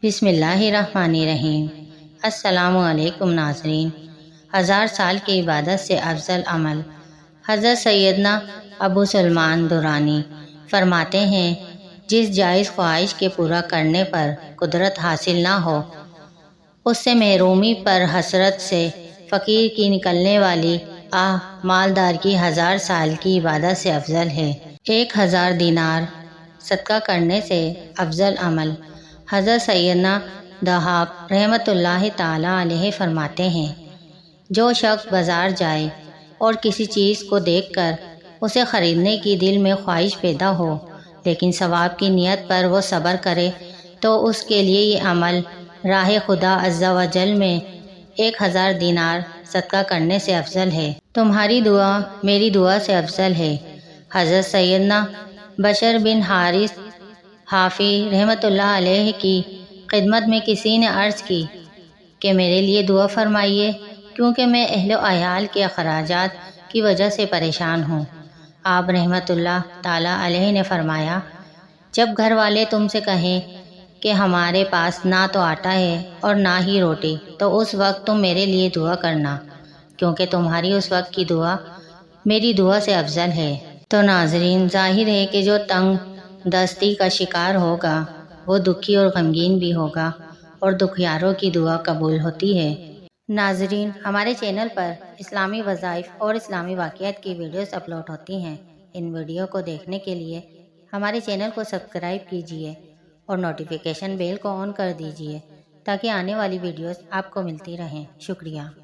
بسم اللہ الرحمن الرحیم۔ السلام علیکم ناظرین۔ 1000 سال کی عبادت سے افضل عمل۔ حضرت سیدنا ابو سلمان درانی فرماتے ہیں، جس جائز خواہش کے پورا کرنے پر قدرت حاصل نہ ہو، اس سے محرومی پر حسرت سے فقیر کی نکلنے والی مالدار کی 1000 سال کی عبادت سے افضل ہے۔ 1000 دینار صدقہ کرنے سے افضل عمل۔ حضرت سیدنا دہاق رحمۃ اللہ تعالی علیہ فرماتے ہیں، جو شخص بازار جائے اور کسی چیز کو دیکھ کر اسے خریدنے کی دل میں خواہش پیدا ہو، لیکن ثواب کی نیت پر وہ صبر کرے، تو اس کے لیے یہ عمل راہ خدا عز و جل میں 1000 دینار صدقہ کرنے سے افضل ہے۔ تمہاری دعا میری دعا سے افضل ہے۔ حضرت سیدنا بشر بن حارث حافی رحمۃ اللہ علیہ کی خدمت میں کسی نے عرض کی کہ میرے لیے دعا فرمائیے، کیونکہ میں اہل و عیال کے اخراجات کی وجہ سے پریشان ہوں۔ آپ رحمۃ اللہ تعالی علیہ نے فرمایا، جب گھر والے تم سے کہیں کہ ہمارے پاس نہ تو آٹا ہے اور نہ ہی روٹی، تو اس وقت تم میرے لیے دعا کرنا، کیونکہ تمہاری اس وقت کی دعا میری دعا سے افضل ہے۔ تو ناظرین، ظاہر ہے کہ جو تنگ دستی کا شکار ہوگا وہ دکھی اور غمگین بھی ہوگا، اور دکھیاروں کی دعا قبول ہوتی ہے۔ ناظرین، ہمارے چینل پر اسلامی وظائف اور اسلامی واقعات کی ویڈیوز اپلوڈ ہوتی ہیں۔ ان ویڈیو کو دیکھنے کے لیے ہمارے چینل کو سبسکرائب کیجیے اور نوٹیفیکیشن بیل کو آن کر دیجیے، تاکہ آنے والی ویڈیوز آپ کو ملتی رہیں۔ شکریہ۔